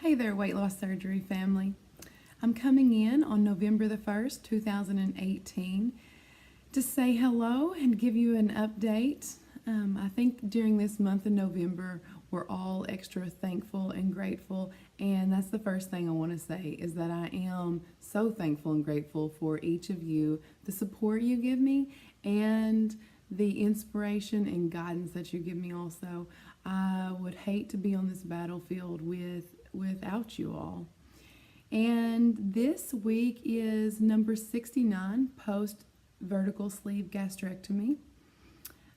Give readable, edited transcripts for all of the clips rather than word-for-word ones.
Hey there, Weight Loss Surgery family. I'm coming in on November the 1st, 2018 to say hello and give you an update. I think during this month of November, we're all extra thankful and grateful, and that's the first thing I want to say is that I am so thankful and grateful for each of you, the support you give me, and the inspiration and guidance that you give me also. I would hate to be on this battlefield without you all. And this week is number 69, post vertical sleeve gastrectomy.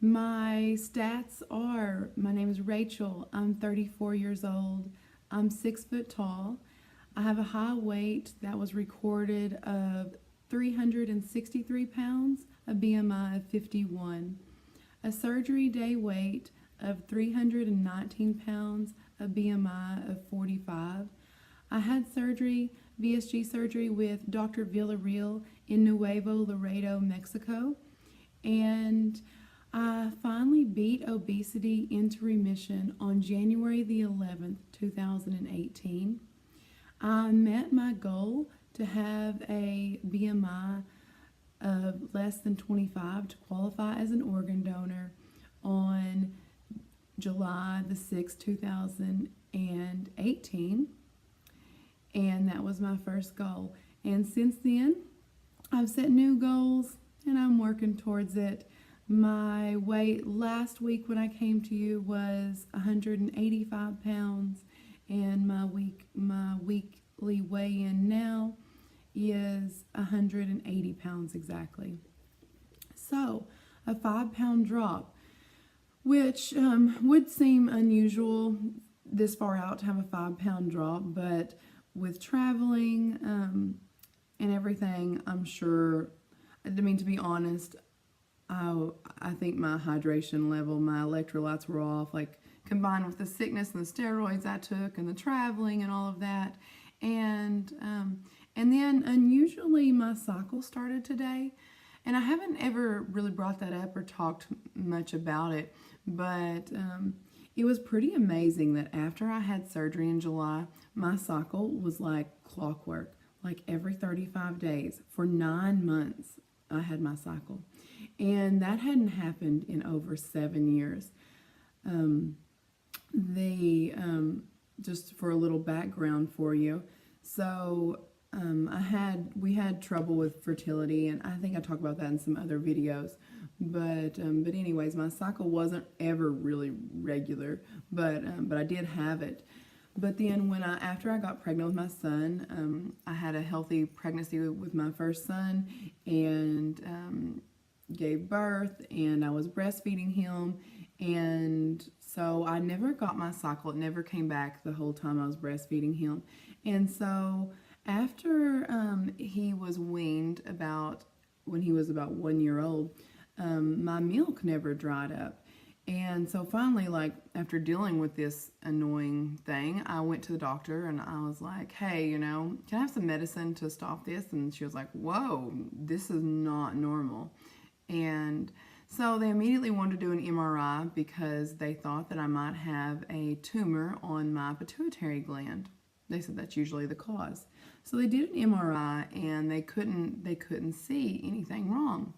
My stats are, my name is Rachel, I'm 34 years old, I'm 6 foot tall, I have a high weight that was recorded of 363 pounds, a BMI of 51, a surgery day weight of 319 pounds, a BMI of 45. I had surgery, VSG surgery with Dr. Villarreal in Nuevo Laredo, Mexico, and I finally beat obesity into remission on January the 11th, 2018. I met my goal to have a BMI of less than 25 to qualify as an organ donor on July the 6th, 2018, and that was my first goal. And since then, I've set new goals and I'm working towards it. My weight last week when I came to you was 185 pounds, and my weekly weigh-in now is 180 pounds exactly. So, a 5-pound drop, which would seem unusual this far out to have a 5-pound drop, but with traveling and everything, I'm sure, I mean, to be honest, I think my hydration level, my electrolytes were off, like combined with the sickness and the steroids I took and the traveling and all of that. And then unusually my cycle started today. And I haven't ever really brought that up or talked much about it, but it was pretty amazing that after I had surgery in July, my cycle was like clockwork, like every 35 days. For 9 months, I had my cycle. And that hadn't happened in over 7 years. Just for a little background for you, so we had trouble with fertility, and I think I talk about that in some other videos. But anyways, my cycle wasn't ever really regular, but I did have it. But then after I got pregnant with my son, I had a healthy pregnancy with my first son, and gave birth, and I was breastfeeding him, and so I never got my cycle. It never came back the whole time I was breastfeeding him. And so after he was weaned, when he was about 1 year old, my milk never dried up. And so finally, like after dealing with this annoying thing, I went to the doctor and I was like, hey, can I have some medicine to stop this? And she was like, whoa, this is not normal. And so they immediately wanted to do an MRI because they thought that I might have a tumor on my pituitary gland. They said that's usually the cause. So they did an MRI and they couldn't see anything wrong.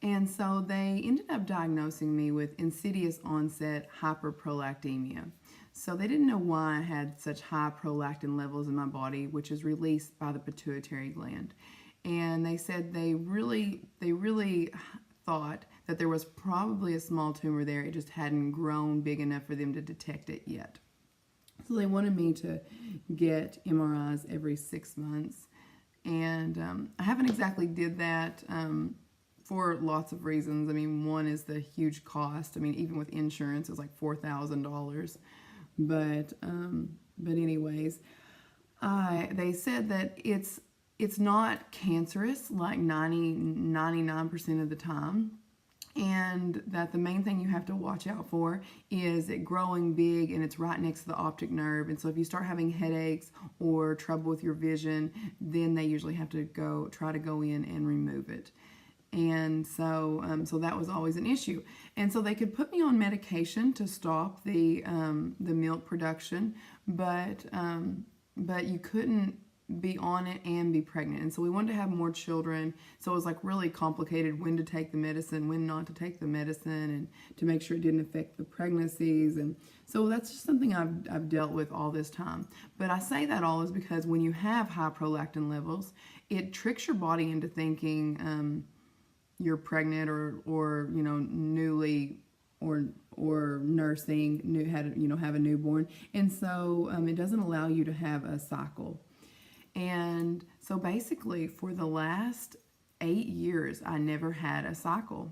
And so they ended up diagnosing me with insidious onset hyperprolactemia. So they didn't know why I had such high prolactin levels in my body, which is released by the pituitary gland. And they said they really thought that there was probably a small tumor there. It just hadn't grown big enough for them to detect it yet. So they wanted me to get MRIs every 6 months. And I haven't exactly did that for lots of reasons. I mean, one is the huge cost. I mean, even with insurance, it was like $4,000. But anyways, they said that it's not cancerous like 99% of the time, and that the main thing you have to watch out for is it growing big and it's right next to the optic nerve. And so if you start having headaches or trouble with your vision, then they usually have to try to go in and remove it. And so that was always an issue. And so they could put me on medication to stop the milk production, but but you couldn't be on it and be pregnant. And so we wanted to have more children. So it was like really complicated when to take the medicine, when not to take the medicine, and to make sure it didn't affect the pregnancies. And so that's just something I've dealt with all this time. But I say that all is because when you have high prolactin levels, it tricks your body into thinking you're pregnant or newly or nursing, have a newborn, and so it doesn't allow you to have a cycle. And so basically, for the last 8 years, I never had a cycle.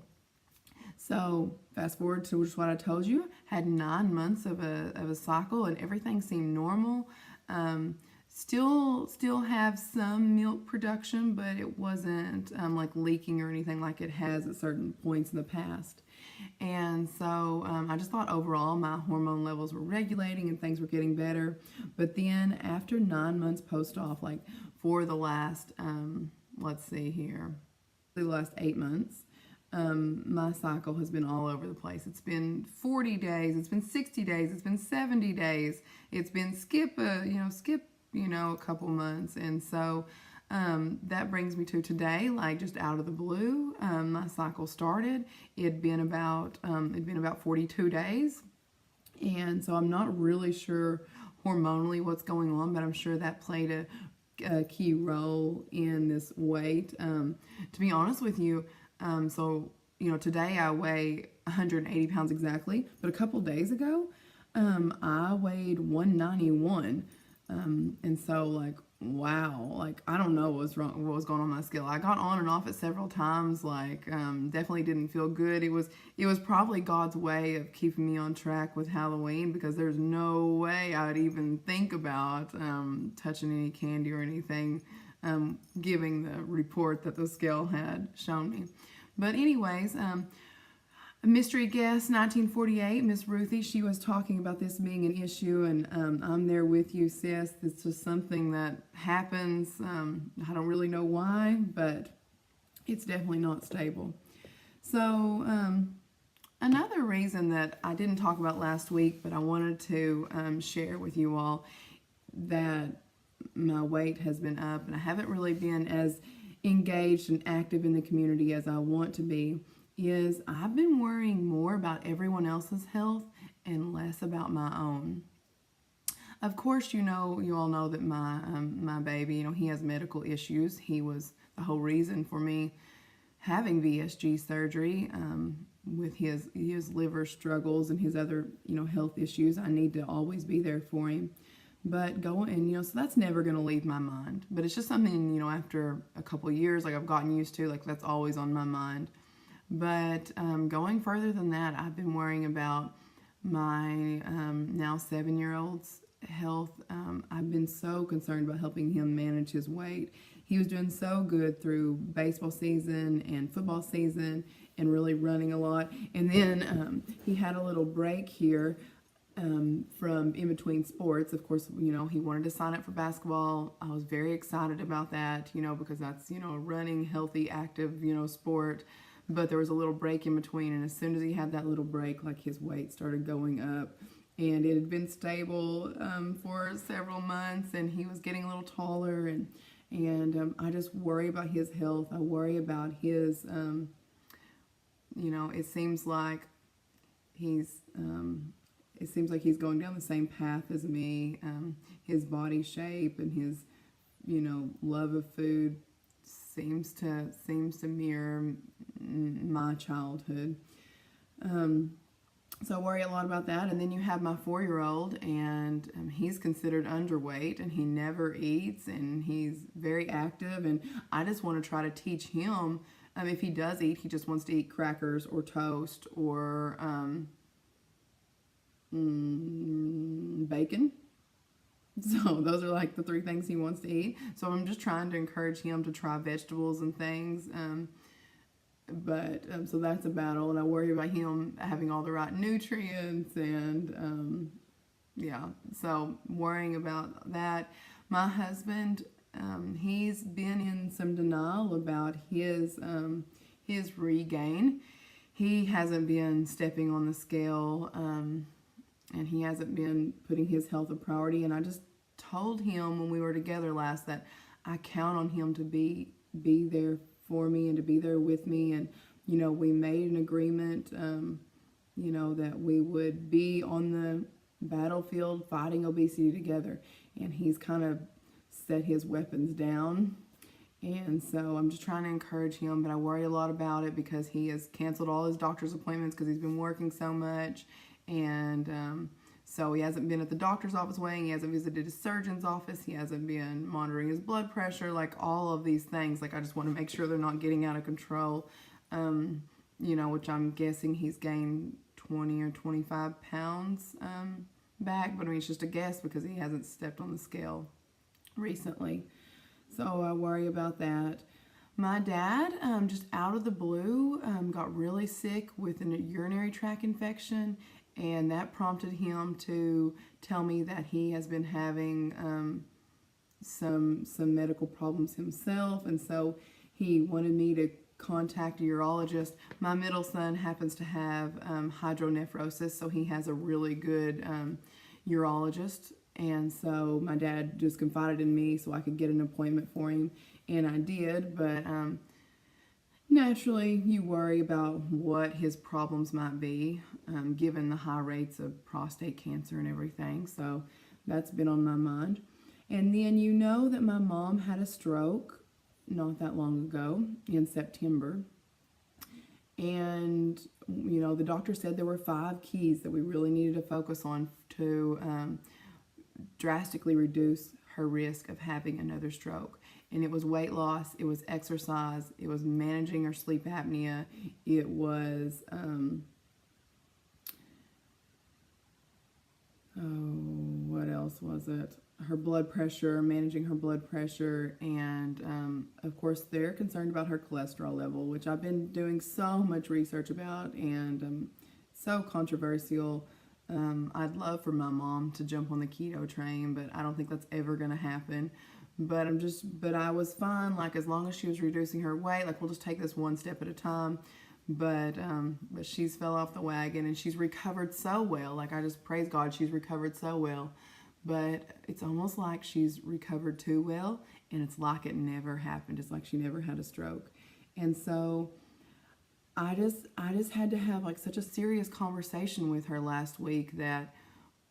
So fast forward to just what I told you, had 9 months of a cycle, and everything seemed normal. Still have some milk production, but it wasn't like leaking or anything like it has at certain points in the past. And so I just thought overall my hormone levels were regulating and things were getting better. But then after 9 months post-op, like for the last, let's see here, the last 8 months, my cycle has been all over the place. It's been 40 days, it's been 60 days, it's been 70 days, it's been skip a couple months. And so that brings me to today, like just out of the blue, my cycle started. It'd been about 42 days, and so I'm not really sure hormonally what's going on, but I'm sure that played a key role in this weight. To be honest with you, today I weigh 180 pounds exactly, but a couple days ago, I weighed 191. And so like, wow, like I don't know what was going on my scale. I got on and off it several times, like definitely didn't feel good. It was probably God's way of keeping me on track with Halloween, because there's no way I'd even think about touching any candy or anything, giving the report that the scale had shown me. But anyways, a mystery guest, 1948, Miss Ruthie, she was talking about this being an issue, and I'm there with you, sis. It's just something that happens. I don't really know why, but it's definitely not stable. So another reason that I didn't talk about last week, but I wanted to share with you all, that my weight has been up, and I haven't really been as engaged and active in the community as I want to be, is I've been worrying more about everyone else's health and less about my own. Of course, you all know that my baby, he has medical issues. He was the whole reason for me having VSG surgery, with his liver struggles and his other, health issues. I need to always be there for him. But so that's never going to leave my mind. But it's just something, after a couple of years, like I've gotten used to, like that's always on my mind. But going further than that, I've been worrying about my now 7-year-old's health. I've been so concerned about helping him manage his weight. He was doing so good through baseball season and football season and really running a lot. And then he had a little break here from in between sports. Of course, he wanted to sign up for basketball. I was very excited about that, because that's, a running, healthy, active, sport. But there was a little break in between, and as soon as he had that little break, like his weight started going up, and it had been stable for several months, and he was getting a little taller, and I just worry about his health. I worry about his, it seems like he's going down the same path as me. His body shape and his, love of food seems to mirror my childhood. So I worry a lot about that. And then you have my 4-year-old, and he's considered underweight, and he never eats, and he's very active, and I just want to try to teach him, if he does eat, he just wants to eat crackers or toast or bacon. So those are like the 3 things he wants to eat. So I'm just trying to encourage him to try vegetables and things. So that's a battle, and I worry about him having all the right nutrients, and so worrying about that. My husband, he's been in some denial about his regain. He hasn't been stepping on the scale, and he hasn't been putting his health a priority, and I just told him when we were together last that I count on him to be there for me and to be there with me. And, we made an agreement, that we would be on the battlefield fighting obesity together. And he's kind of set his weapons down. And so I'm just trying to encourage him, but I worry a lot about it because he has canceled all his doctor's appointments because he's been working so much. And so he hasn't been at the doctor's office weighing, he hasn't visited his surgeon's office, he hasn't been monitoring his blood pressure, like all of these things. Like I just want to make sure they're not getting out of control, which I'm guessing he's gained 20 or 25 pounds back. But I mean, it's just a guess because he hasn't stepped on the scale recently. So I worry about that. My dad, just out of the blue, got really sick with a urinary tract infection, and that prompted him to tell me that he has been having some medical problems himself, and so he wanted me to contact a urologist. My middle son happens to have hydronephrosis, so he has a really good urologist. And so my dad just confided in me so I could get an appointment for him, and I did. But naturally, you worry about what his problems might be, given the high rates of prostate cancer and everything. So that's been on my mind. And then that my mom had a stroke not that long ago in September. And, the doctor said there were 5 keys that we really needed to focus on to drastically reduce her risk of having another stroke. And it was weight loss, it was exercise, it was managing her sleep apnea, it was what else was it? Her blood pressure, managing her blood pressure, and of course they're concerned about her cholesterol level, which I've been doing so much research about, and so controversial. I'd love for my mom to jump on the keto train, but I don't think that's ever going to happen. But I was fine, like as long as she was reducing her weight, like we'll just take this one step at a time. But she's fell off the wagon, and she's recovered so well. Like I just praise God, she's recovered so well. But it's almost like she's recovered too well, and it's like it never happened. It's like she never had a stroke. And so I just had to have like such a serious conversation with her last week that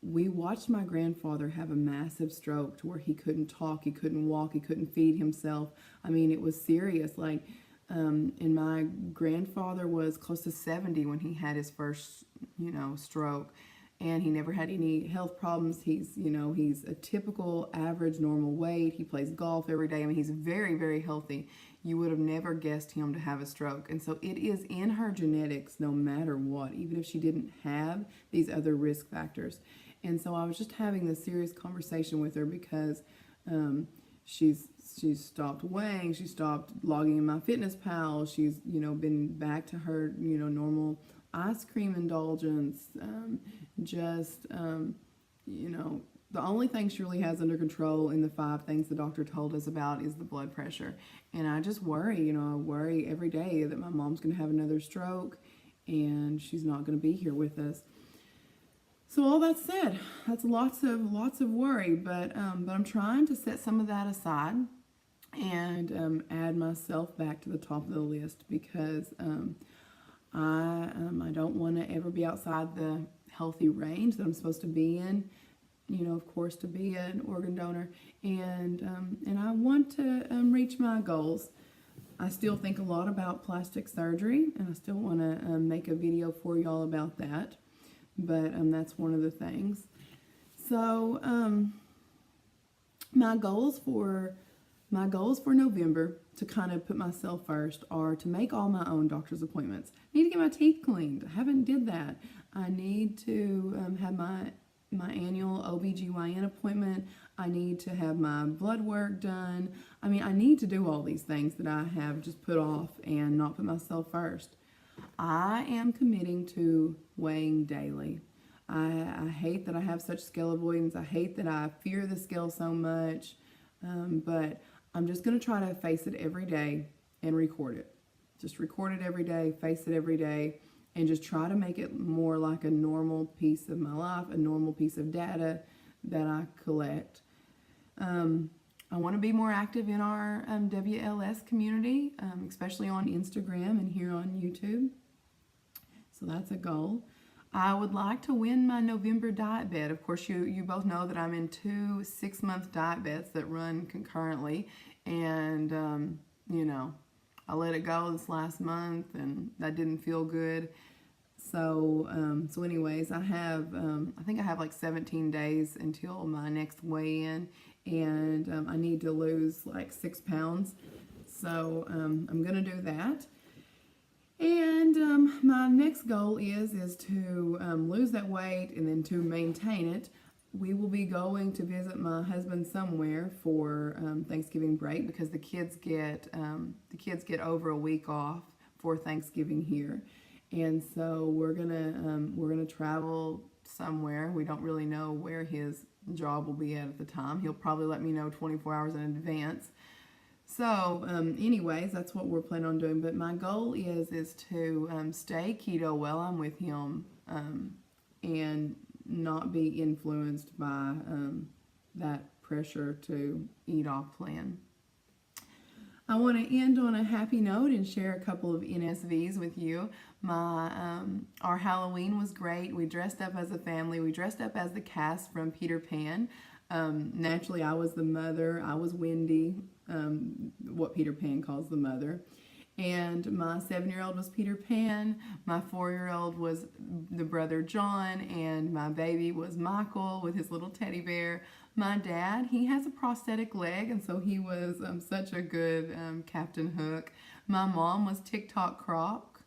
we watched my grandfather have a massive stroke to where he couldn't talk, he couldn't walk, he couldn't feed himself. I mean, it was serious. Like, and my grandfather was close to 70 when he had his first, stroke. And he never had any health problems. He's a typical average normal weight. He plays golf every day. I mean, he's very, very healthy. You would have never guessed him to have a stroke. And so it is in her genetics no matter what, even if she didn't have these other risk factors. And so I was just having this serious conversation with her because she's stopped weighing, she stopped logging in MyFitnessPal, she's, been back to her, normal ice cream indulgence, the only thing she really has under control in the 5 things the doctor told us about is the blood pressure. And I just worry, I worry every day that my mom's going to have another stroke and she's not going to be here with us. So all that said, that's lots of worry, but I'm trying to set some of that aside and add myself back to the top of the list because I don't want to ever be outside the healthy range that I'm supposed to be in, of course, to be an organ donor, and I want to reach my goals. I still think a lot about plastic surgery, and I still want to make a video for y'all about that, but that's one of the things. So my goals for November, to kind of put myself first, are to make all my own doctor's appointments. I need to get my teeth cleaned. I haven't did that. I need to have my annual OBGYN appointment. I need to have my blood work done. I mean, I need to do all these things that I have just put off and not put myself first. I am committing to weighing daily. I hate that I have such scale avoidance. I hate that I fear the scale so much, but I'm just going to try to face it every day and record it. Just record it every day, face it every day, and just try to make it more like a normal piece of my life, a normal piece of data that I collect. I want to be more active in our WLS community, especially on Instagram and here on YouTube. So that's a goal. I would like to win my November diet bet. Of course, you both know that I'm in 2 6-month diet bets that run concurrently. And, I let it go this last month and that didn't feel good. So, anyways, I think I have like 17 days until my next weigh-in, and I need to lose like 6 pounds. So, I'm gonna do that. And my next goal is to lose that weight and then to maintain it. We will be going to visit my husband somewhere for Thanksgiving break because the kids get over a week off for Thanksgiving here, and so we're gonna travel somewhere. We don't really know where his job will be at the time. He'll probably let me know 24 hours in advance. So, anyways, that's what we're planning on doing. But my goal is to stay keto while I'm with him, and not be influenced by that pressure to eat off plan. I want to end on a happy note and share a couple of NSVs with you. Our Halloween was great. We dressed up as a family. We dressed up as the cast from Peter Pan. Naturally, I was the mother. I was Wendy, what Peter Pan calls the mother. And my 7-year-old was Peter Pan. My 4-year-old was the brother John. And my baby was Michael with his little teddy bear. My dad, he has a prosthetic leg, and so he was such a good Captain Hook. My mom was TikTok Croc,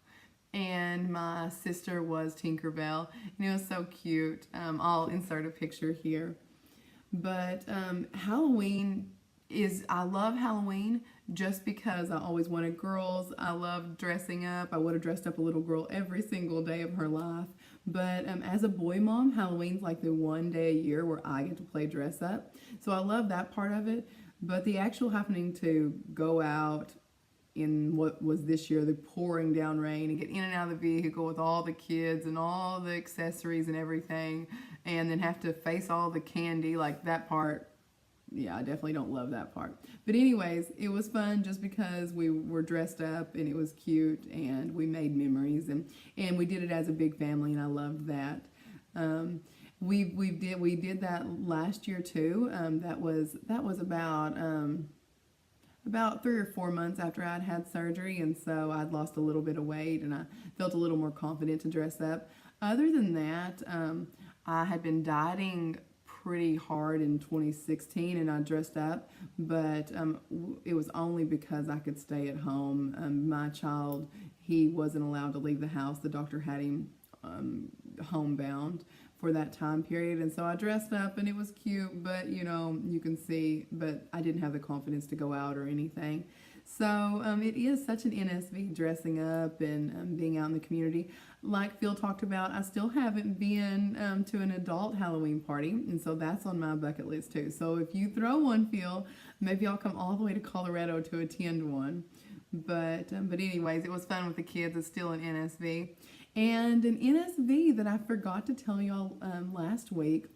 and my sister was Tinkerbell, and it was so cute. I'll insert a picture here. But Halloween I love Halloween just because I always wanted girls. I love dressing up. I would have dressed up a little girl every single day of her life. But as a boy mom, Halloween's like the one day a year where I get to play dress up. So I love that part of it. But the actual happening to go out in what was this year, the pouring down rain, and get in and out of the vehicle with all the kids and all the accessories and everything, and then have to face all the candy, like that part, yeah, I definitely don't love that part. But anyways, it was fun just because we were dressed up and it was cute and we made memories, and we did it as a big family, and I loved that. We did that last year too. That was about 3 or 4 months after I'd had surgery, and so I'd lost a little bit of weight and I felt a little more confident to dress up. Other than that, I had been dieting pretty hard in 2016 and I dressed up, but it was only because I could stay at home. My child, he wasn't allowed to leave the house. The doctor had him homebound for that time period, and so I dressed up and it was cute, but you can see, but I didn't have the confidence to go out or anything. So it is such an NSV, dressing up and being out in the community. Like Phil talked about, I still haven't been to an adult Halloween party, and so that's on my bucket list too. So if you throw one, Phil, maybe I'll come all the way to Colorado to attend one. But anyways, it was fun with the kids. It's still an NSV. And an NSV that I forgot to tell y'all last week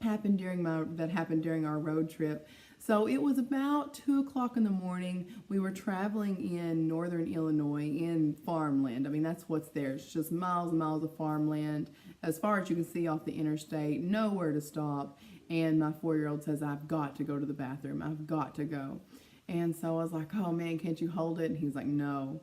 happened during our road trip. So it was about 2 o'clock in the morning. We were traveling in northern Illinois in farmland. I mean, that's what's there. It's just miles and miles of farmland. As far as you can see off the interstate, nowhere to stop. And my 4-year-old says, I've got to go to the bathroom. I've got to go. And so I was like, oh man, can't you hold it? And he's like, no.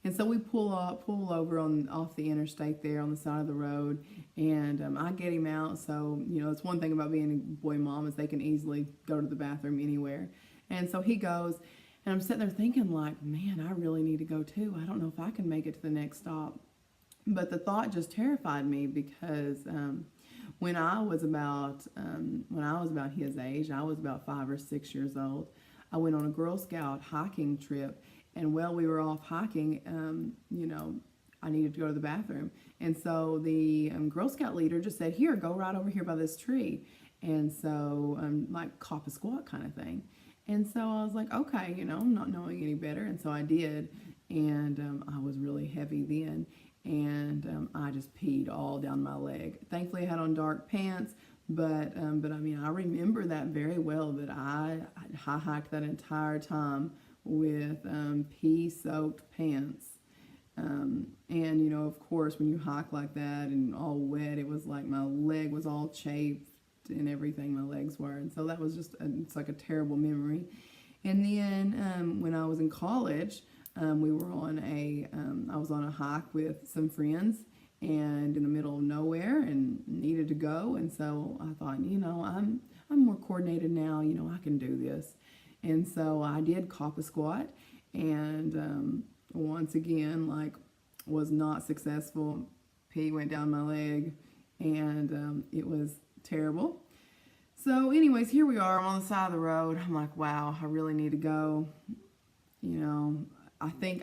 And so we pull over off the interstate there on the side of the road, and I get him out. So, it's one thing about being a boy mom is they can easily go to the bathroom anywhere. And so he goes, and I'm sitting there thinking like, man, I really need to go too. I don't know if I can make it to the next stop. But the thought just terrified me because when I was about his age, I was about 5 or 6 years old. I went on a Girl Scout hiking trip. And while we were off hiking, I needed to go to the bathroom. And so the Girl Scout leader just said, here, go right over here by this tree. And so, like cop a squat kind of thing. And so I was like, okay, not knowing any better. And so I did. And I was really heavy then. And I just peed all down my leg. Thankfully, I had on dark pants. But I mean, I remember that very well, that I hiked that entire time with pea-soaked pants. And, of course, when you hike like that and all wet, it was like my leg was all chafed and everything, my legs were. And so that was it's like a terrible memory. And then when I was in college, we were I was on a hike with some friends and in the middle of nowhere and needed to go. And so I thought, I'm more coordinated now, I can do this. And so I did Kappa squat, and once again, like, was not successful. Pee went down my leg, and it was terrible. So anyways, here we are. I'm on the side of the road. I'm like, wow, I really need to go. I think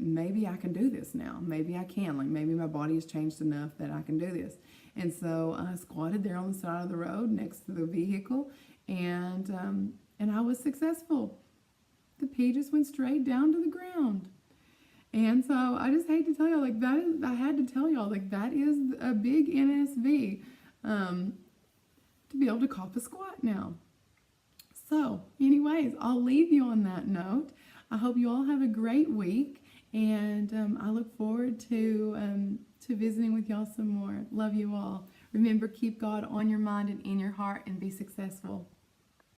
maybe I can do this now. Maybe I can. Like, maybe my body has changed enough that I can do this. And so I squatted there on the side of the road next to the vehicle, and I was successful. The pee just went straight down to the ground. And so I just hate to tell y'all, like, I had to tell y'all, like, that is a big NSV, to be able to Kappa squat now. So anyways, I'll leave you on that note. I hope you all have a great week, and I look forward to visiting with y'all some more. Love you all. Remember, keep God on your mind and in your heart, and be successful.